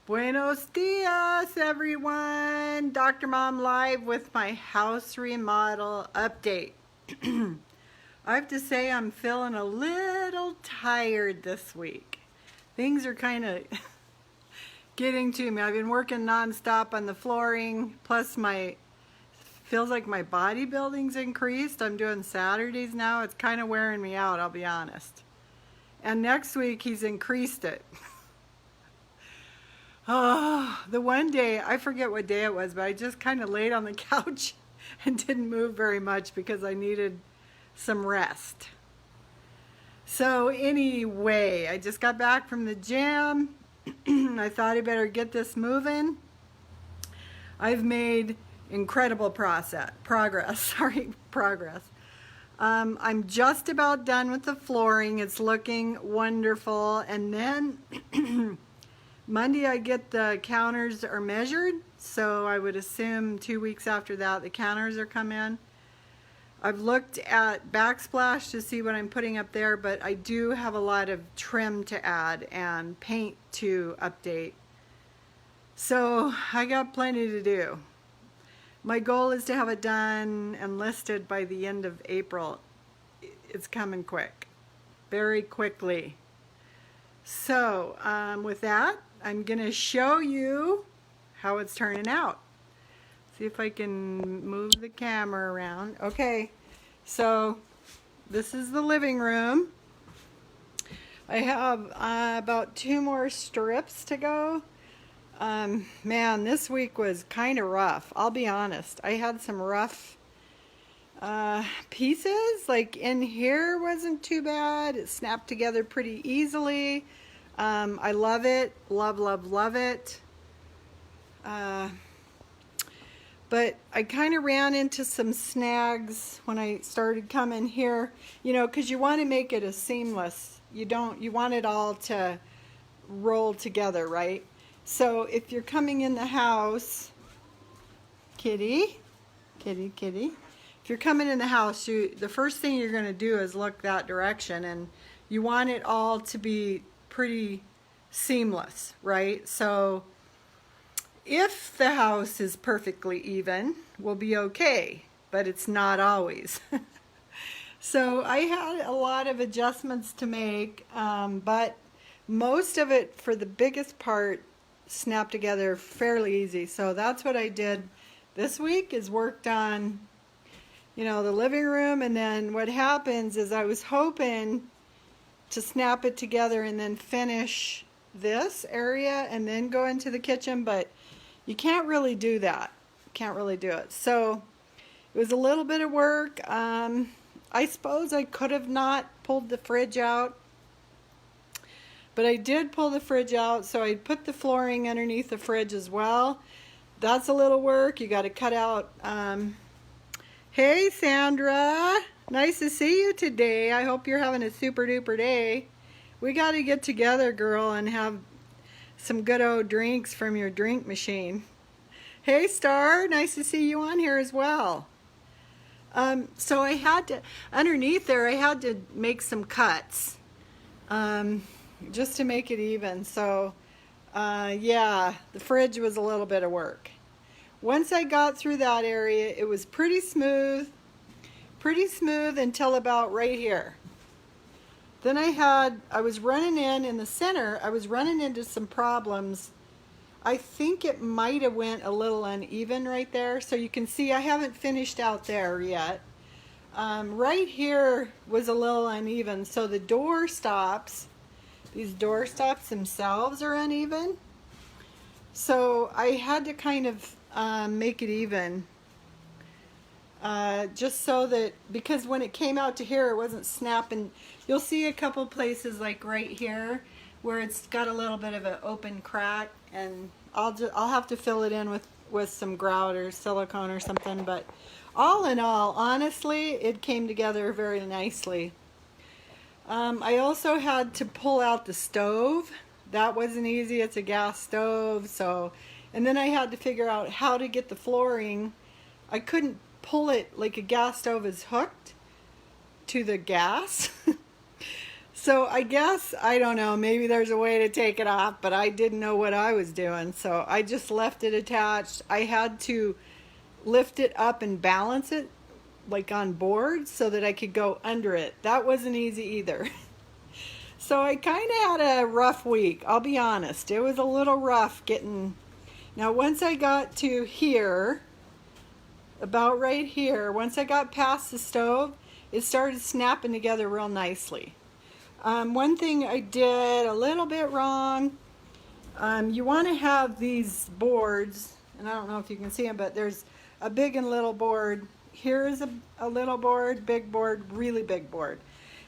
Buenos dias, everyone. Dr. Mom live with my house remodel update. I have to say I'm feeling a little tired this week. Things are kind of getting to me. I've been working nonstop on the flooring, plus feels like my bodybuilding's increased. I'm doing Saturdays now. It's kind of wearing me out, I'll be honest. And next week he's increased it. Oh, the one day, I forget what day it was, but I just kind of laid on the couch and didn't move very much because I needed some rest. So anyway, I just got back from the gym. I thought I better get this moving. I've made incredible progress. I'm just about done with the flooring. It's looking wonderful. And then Monday I get the counters are measured, so I would assume 2 weeks after that the counters are come in. I've looked at backsplash to see what I'm putting up there, but I do have a lot of trim to add and paint to update. So I got plenty to do. My goal is to have it done and listed by the end of April. It's coming quick, very quickly. So with that, I'm going to show you how it's turning out. See if I can move the camera around. Okay, so this is the living room. I have about 2 more strips to go. Man, this week was kind of rough. I'll be honest. I had some rough pieces. Like in here wasn't too bad. It snapped together pretty easily. I love it. Love it. But I kind of ran into some snags when I started coming here, you know, because you want to make it as seamless. You want it all to roll together, right? So if you're coming in the house, kitty, if you're coming in the house, the first thing you're going to do is look that direction, and you want it all to be pretty seamless, right? So if the house is perfectly even, we'll be okay, but it's not always. So I had a lot of adjustments to make, but most of it, for the biggest part, snapped together fairly easy. So that's what I did this week, is worked on, you know, the living room. And then what happens is I was hoping to snap it together and then finish this area and then go into the kitchen, but you can't really do that. Can't really do it. So it was a little bit of work. I suppose I could have not pulled the fridge out, but I did pull the fridge out, so I put the flooring underneath the fridge as well. That's a little work. You got to cut out. Hey, Sandra. Nice to see you today. I hope you're having a super duper day. We got to get together, girl, and have some good old drinks from your drink machine. Hey, Star. Nice to see you on here as well. So I had to, underneath there, I had to make some cuts just to make it even. So, yeah, the fridge was a little bit of work. Once I got through that area, it was pretty smooth until about right here. Then I was running in the center, I was running into some problems. I think it might have went a little uneven right there. So you can see I haven't finished out there yet. Right here was a little uneven. So the door stops, these door stops themselves are uneven. So I had to kind of make it even. Just so that, because when it came out to here, it wasn't snapping. You'll see a couple places like right here where it's got a little bit of an open crack, and I'll have to fill it in with some grout or silicone or something. But all in all, honestly, it came together very nicely. I also had to pull out the stove. That wasn't easy. It's a gas stove. So, and then I had to figure out how to get the flooring. I couldn't pull it like a gas stove is hooked to the gas. So I guess, I don't know, maybe there's a way to take it off, but I didn't know what I was doing. So I just left it attached. I had to lift it up and balance it like on boards so that I could go under it. That wasn't easy either. So I kind of had a rough week, I'll be honest. It was a little rough getting... Now once I got to here, about right here, once I got past the stove, it started snapping together real nicely. One thing I did a little bit wrong, you want to have these boards, and I don't know if you can see them, but there's a big and little board. Here is a little board, big board, really big board.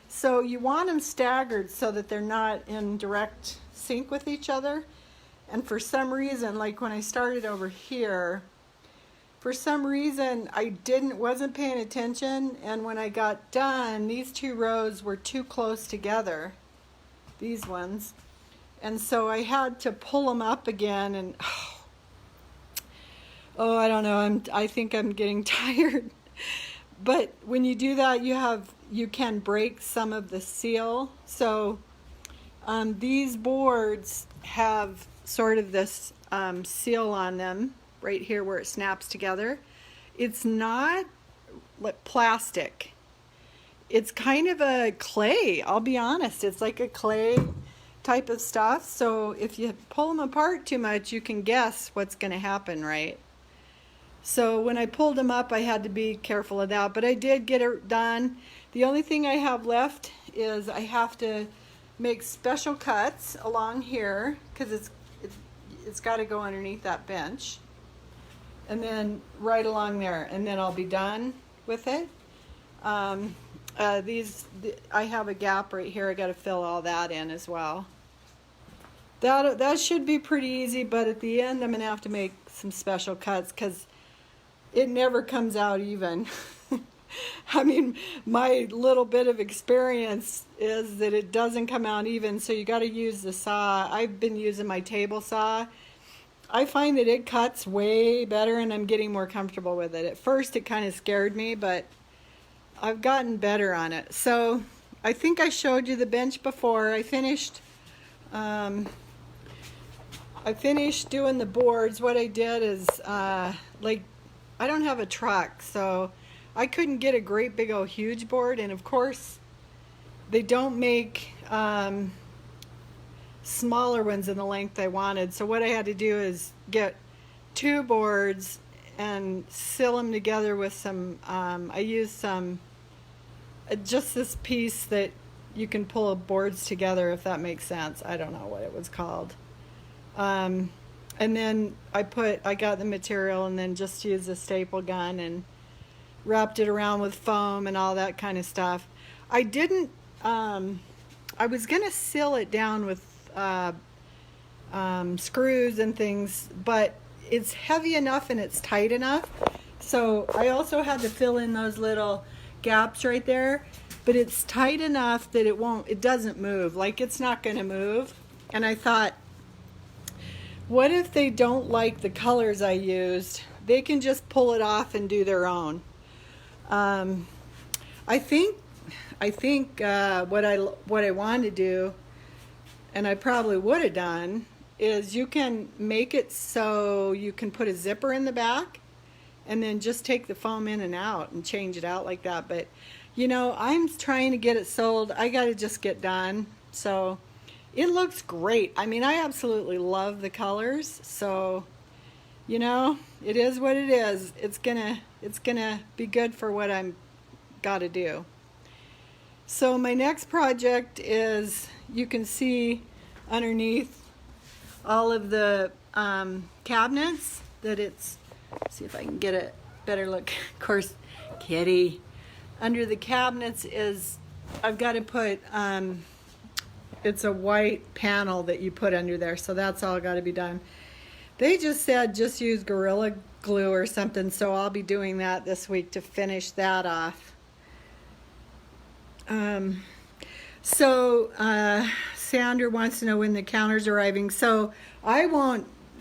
So you want them staggered so that they're not in direct sync with each other. And for some reason, like when I started over here, for some reason I wasn't paying attention, and when I got done, these two rows were too close together, these ones. And so I had to pull them up again, and oh, I don't know, I think I'm getting tired. But when you do that, you can break some of the seal. So these boards have sort of this seal on them right here where it snaps together. It's not like plastic. It's kind of a clay, I'll be honest. It's like a clay type of stuff. So if you pull them apart too much, you can guess what's going to happen, right? So when I pulled them up, I had to be careful of that, but I did get it done. The only thing I have left is I have to make special cuts along here because it's got to go underneath that bench, and then right along there, and then I'll be done with it. I have a gap right here. I got to fill all that in as well. That should be pretty easy, but at the end I'm gonna have to make some special cuts because it never comes out even. I mean, my little bit of experience is that it doesn't come out even, so you got to use the saw. I've been using my table saw. I find that it cuts way better, and I'm getting more comfortable with it. At first, it kind of scared me, but I've gotten better on it. So I think I showed you the bench before. I finished doing the boards. What I did is, like, I don't have a truck, so I couldn't get a great big old huge board, and of course they don't make smaller ones in the length I wanted. So what I had to do is get two boards and seal them together with some, I used some, just this piece that you can pull boards together, if that makes sense. I don't know what it was called. And then I got the material and then just used a staple gun and wrapped it around with foam and all that kind of stuff. I didn't, I was gonna seal it down with screws and things, but it's heavy enough and it's tight enough. So I also had to fill in those little gaps right there, but it's tight enough that it doesn't move, like it's not gonna move. And I thought, what if they don't like the colors I used? They can just pull it off and do their own. I think what I want to do, and I probably would have done, is you can make it so you can put a zipper in the back and then just take the foam in and out and change it out like that. But you know, I'm trying to get it sold. I got to just get done. So it looks great. I mean, I absolutely love the colors. So, you know, it is what it is. It's gonna be good for what I'm got to do. So my next project is, you can see underneath all of the cabinets that it's, see if I can get a better look. Of course, kitty. Under the cabinets is, I've got to put, it's a white panel that you put under there, so that's all got to be done. They just said just use Gorilla Glue or something, so I'll be doing that this week to finish that off. Sandra wants to know when the counter's arriving. So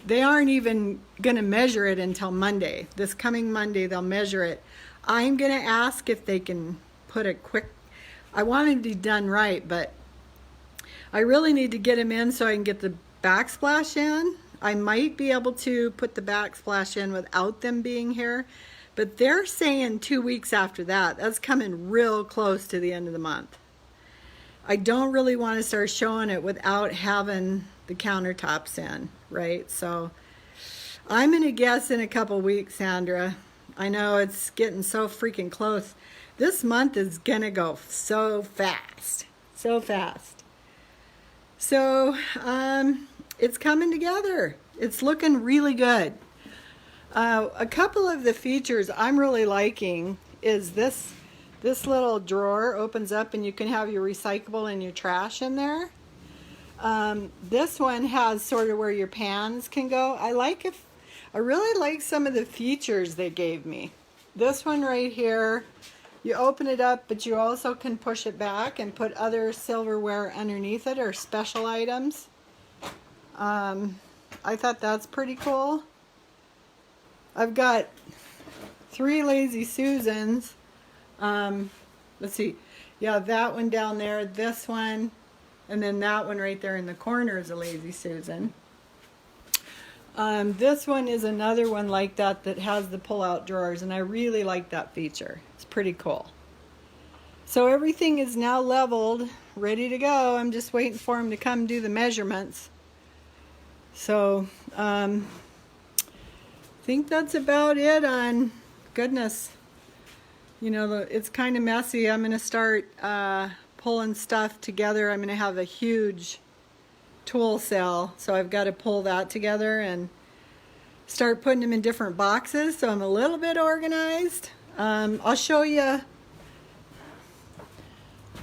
they aren't even going to measure it until Monday. This coming Monday, they'll measure it. I'm going to ask if they can put a quick, I want it to be done right, but I really need to get them in so I can get the backsplash in. I might be able to put the backsplash in without them being here, but they're saying 2 weeks after that. That's coming real close to the end of the month. I don't really want to start showing it without having the countertops in, right? So I'm going to guess in a couple weeks, Sandra. I know it's getting so freaking close. This month is going to go so fast, so fast. So it's coming together. It's looking really good. A couple of the features I'm really liking is this little drawer opens up and you can have your recyclable and your trash in there. This one has sort of where your pans can go. I really like some of the features they gave me. This one right here, you open it up, but you also can push it back and put other silverware underneath it or special items. I thought that's pretty cool. I've got 3 Lazy Susans. Let's see. Yeah, that one down there, this one, and then that one right there in the corner is a Lazy Susan. This one is another one like that has the pull-out drawers, and I really like that feature. It's pretty cool. So everything is now leveled, ready to go. I'm just waiting for them to come do the measurements. So, I think that's about it on, goodness, you know, it's kind of messy. I'm going to start pulling stuff together. I'm going to have a huge tool cell, so I've got to pull that together and start putting them in different boxes, so I'm a little bit organized. I'll show you.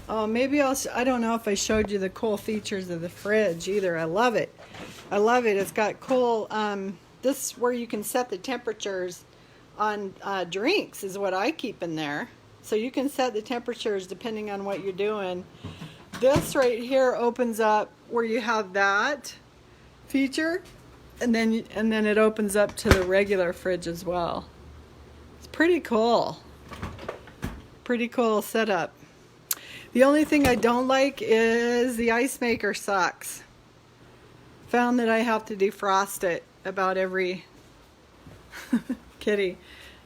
Oh, maybe I don't know if I showed you the cool features of the fridge either. I love it. I love it. It's got cool, this where you can set the temperatures on drinks is what I keep in there. So you can set the temperatures depending on what you're doing. This right here opens up where you have that feature, and then it opens up to the regular fridge as well. It's pretty cool. Pretty cool setup. The only thing I don't like is the ice maker sucks. Found that I have to defrost it about every kitty.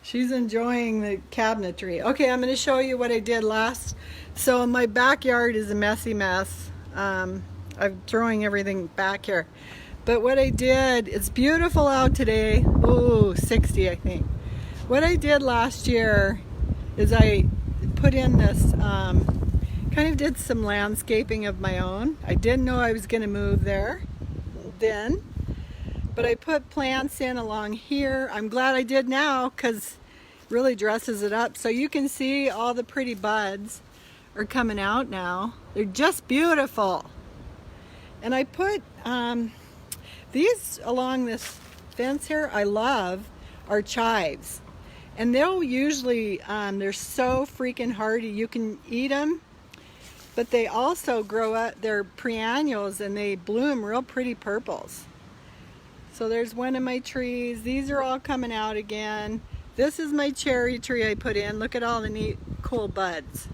She's enjoying the cabinetry. Okay, I'm going to show you what I did last. So my backyard is a messy mess. I'm throwing everything back here. But what I did, it's beautiful out today. Ooh, 60 I think. What I did last year is I put in this, kind of did some landscaping of my own. I didn't know I was going to move there then, but I put plants in along here. I'm glad I did now because it really dresses it up. So you can see all the pretty buds are coming out now. They're just beautiful. And I put these along this fence here, I love, are chives. And they'll usually, they're so freaking hardy, you can eat them. But they also grow up, they're perennials, and they bloom real pretty purples. So there's one of my trees. These are all coming out again. This is my cherry tree I put in. Look at all the neat, cool buds.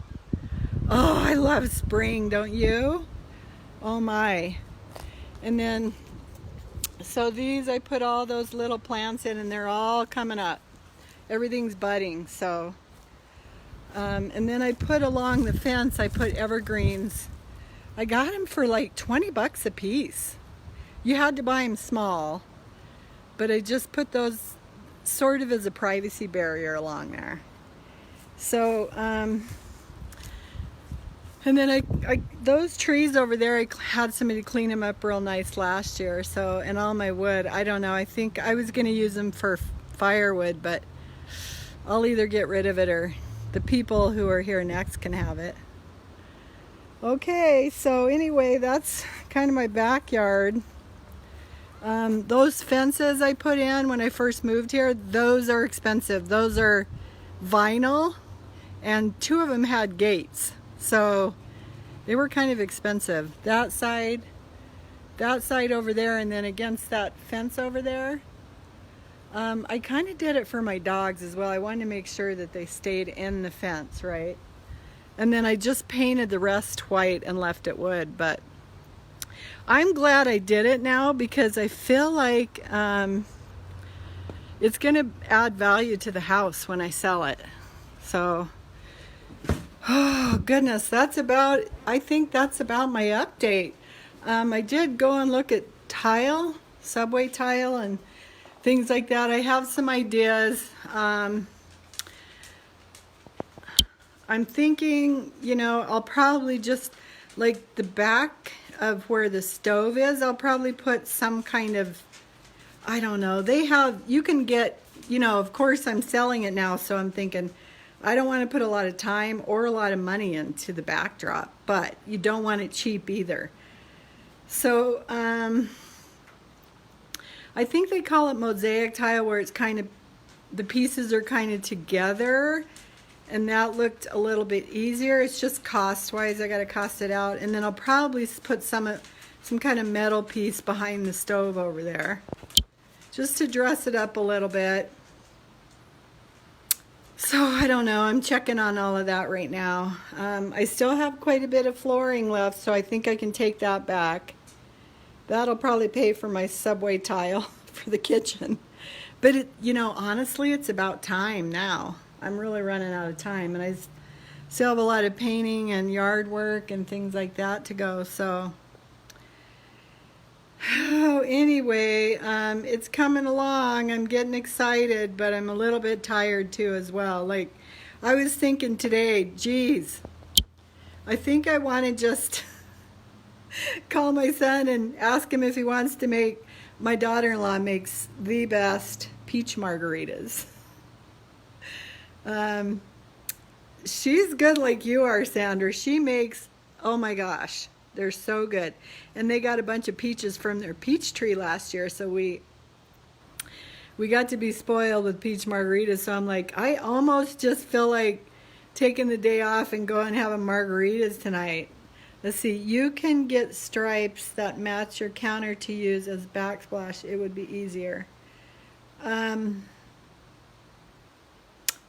Oh, I love spring, don't you? Oh my. And then, so these, I put all those little plants in, and they're all coming up. Everything's budding, so. And then I put along the fence, I put evergreens. I got them for like 20 bucks a piece. You had to buy them small, but I just put those sort of as a privacy barrier along there. So, and then those trees over there, I had somebody clean them up real nice last year. So, and all my wood, I don't know, I think I was going to use them for firewood, but I'll either get rid of it or the people who are here next can have it. Okay, so anyway, that's kind of my backyard. Those fences I put in when I first moved here, those are expensive. Those are vinyl, and 2 of them had gates. So they were kind of expensive. That side over there, and then against that fence over there. I kind of did it for my dogs as well. I wanted to make sure that they stayed in the fence, right? And then I just painted the rest white and left it wood, but I'm glad I did it now because I feel like it's going to add value to the house when I sell it. So, oh goodness, I think that's about my update. I did go and look at tile, subway tile, and things like that. I have some ideas. I'm thinking, I'll probably just, like the back of where the stove is, I'll probably put some kind of, I don't know. You can get, of course I'm selling it now, so I'm thinking, I don't want to put a lot of time or a lot of money into the backdrop, but you don't want it cheap either. So, I think they call it mosaic tile, where it's kind of, the pieces are kind of together, and that looked a little bit easier. It's just cost-wise, I got to cost it out, and then I'll probably put some kind of metal piece behind the stove over there, just to dress it up a little bit. So I don't know, I'm checking on all of that right now. I still have quite a bit of flooring left, so I think I can take that back. That'll probably pay for my subway tile for the kitchen. But honestly, it's about time now. I'm really running out of time, and I still have a lot of painting and yard work and things like that to go, so. Oh, anyway, it's coming along. I'm getting excited, but I'm a little bit tired too as well. Like, I was thinking today, geez, I think I want to just call my son and ask him if he wants to make, my daughter-in-law makes the best peach margaritas. She's good like you are, Sandra. She makes, oh my gosh, they're so good. And they got a bunch of peaches from their peach tree last year, so we got to be spoiled with peach margaritas. So I'm like, I almost just feel like taking the day off and going and having margaritas tonight. Let's see, you can get stripes that match your counter to use as backsplash. It would be easier.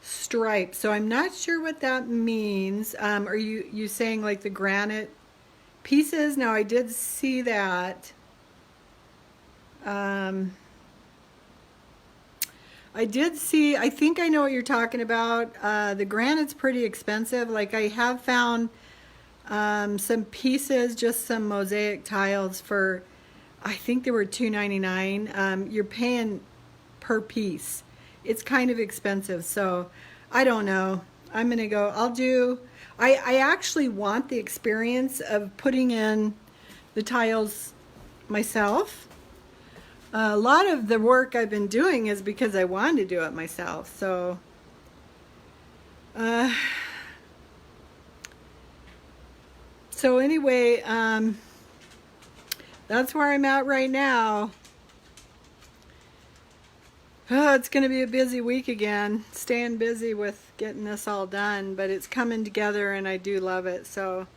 Stripes. So I'm not sure what that means. Are you saying like the granite pieces? Now I did see that. I think I know what you're talking about. The granite's pretty expensive. Like, I have found some pieces, just some mosaic tiles for, I think they were $2.99. You're paying per piece. It's kind of expensive, so I don't know. I'm gonna go, I actually want the experience of putting in the tiles myself. A lot of the work I've been doing is because I wanted to do it myself, so anyway, that's where I'm at right now. Oh, it's going to be a busy week again, staying busy with getting this all done, but it's coming together and I do love it. So,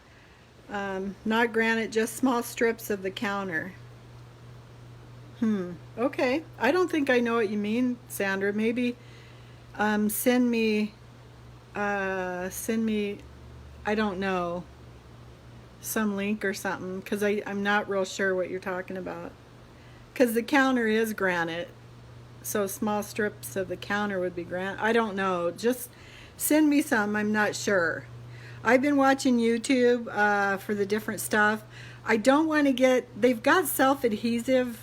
not granite, just small strips of the counter. Okay. I don't think I know what you mean, Sandra. Maybe send me, I don't know, some link or something, because I'm not real sure what you're talking about. Because the counter is granite. So small strips of the counter would be granite. I don't know. Just send me some. I'm not sure. I've been watching YouTube for the different stuff. I don't want to they've got self-adhesive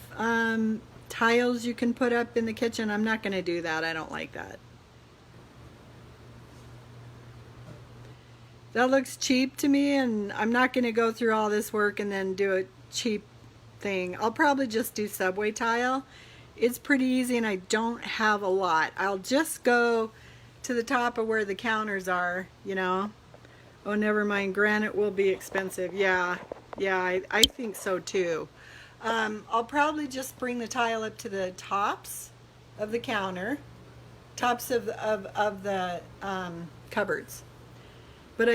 tiles you can put up in the kitchen. I'm not going to do that. I don't like that. That looks cheap to me, and I'm not going to go through all this work and then do a cheap thing. I'll probably just do subway tile. It's pretty easy, and I don't have a lot. I'll just go to the top of where the counters are, Oh, never mind. Granite will be expensive. Yeah, I think so too. I'll probably just bring the tile up to the tops of the counter, tops of the cupboards. But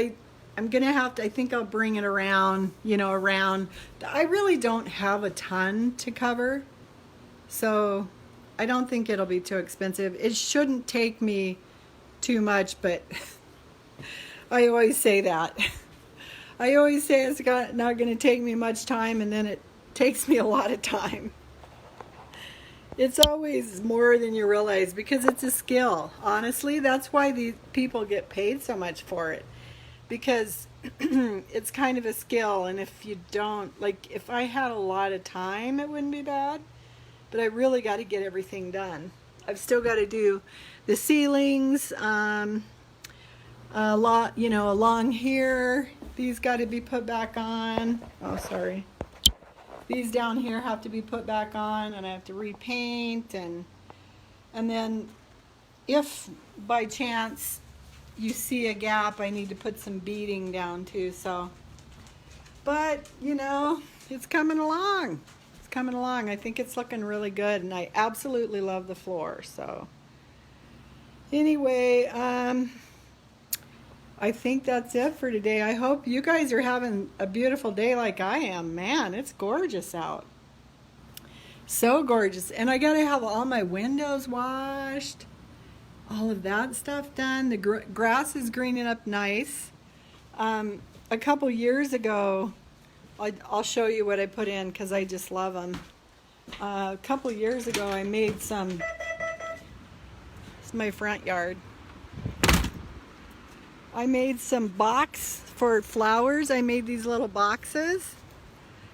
I'm gonna have to, I think I'll bring it around, around. I really don't have a ton to cover, so I don't think it'll be too expensive. It shouldn't take me too much, but I always say that. I always say it's not going to take me much time, and then it takes me a lot of time. It's always more than you realize because it's a skill. Honestly, that's why these people get paid so much for it. Because it's kind of a skill, and if you don't, like, if I had a lot of time, it wouldn't be bad. But I really got to get everything done. I've still got to do the ceilings, a lot, you know, along here. These got to be put back on. Oh, sorry. These down here have to be put back on, and I have to repaint, and then if by chance you see a gap, I need to put some beading down too. So, but you know, it's coming along. It's coming along. I think it's looking really good, and I absolutely love the floor. So, anyway, I think that's it for today. I hope you guys are having a beautiful day like I am. Man, it's gorgeous out. So gorgeous. And I got to have all my windows washed. All of that stuff done. The grass is greening up nice. A couple years ago, I'll show you what I put in because I just love them. A couple years ago, I made some. It's my front yard. I made some box for flowers. I made these little boxes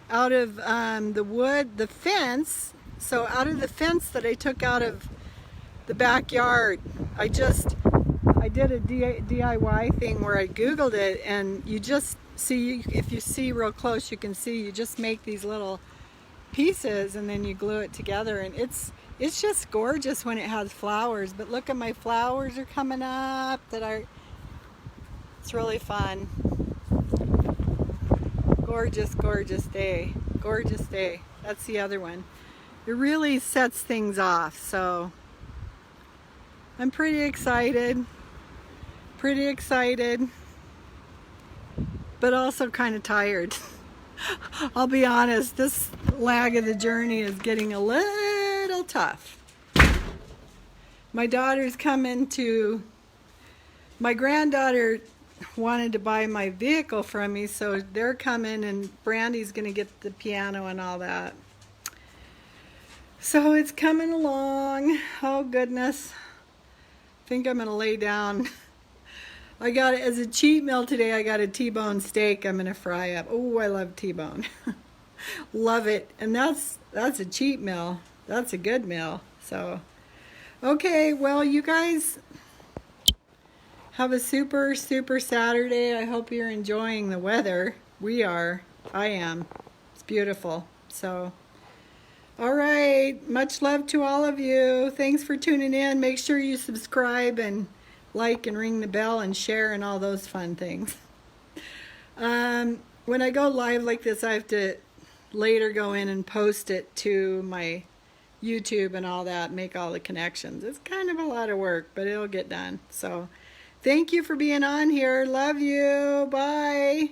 out of the wood, the fence. So out of the fence that I took out of the backyard, I did a DIY thing where I Googled it, and you just see, if you see real close, you can see you just make these little pieces and then you glue it together, and it's just gorgeous when it has flowers. But look at my flowers are coming up it's really fun. Gorgeous, gorgeous day. Gorgeous day. That's the other one. It really sets things off, so I'm pretty excited. Pretty excited, but also kind of tired. I'll be honest, this lag of the journey is getting a little tough. My daughter's coming to, my granddaughter wanted to buy my vehicle from me, so they're coming, and Brandy's going to get the piano and all that. So it's coming along. Oh goodness. I think I'm going to lay down. I got it as a cheat meal today. I got a T-bone steak I'm going to fry up. Oh, I love T-bone. Love it. And that's a cheat meal. That's a good meal. So, okay, well, you guys have a super, super Saturday. I hope you're enjoying the weather. We are. I am. It's beautiful. So, all right. Much love to all of you. Thanks for tuning in. Make sure you subscribe and like and ring the bell and share and all those fun things. When I go live like this, I have to later go in and post it to my YouTube and all that, make all the connections. It's kind of a lot of work, but it'll get done. So, thank you for being on here. Love you. Bye.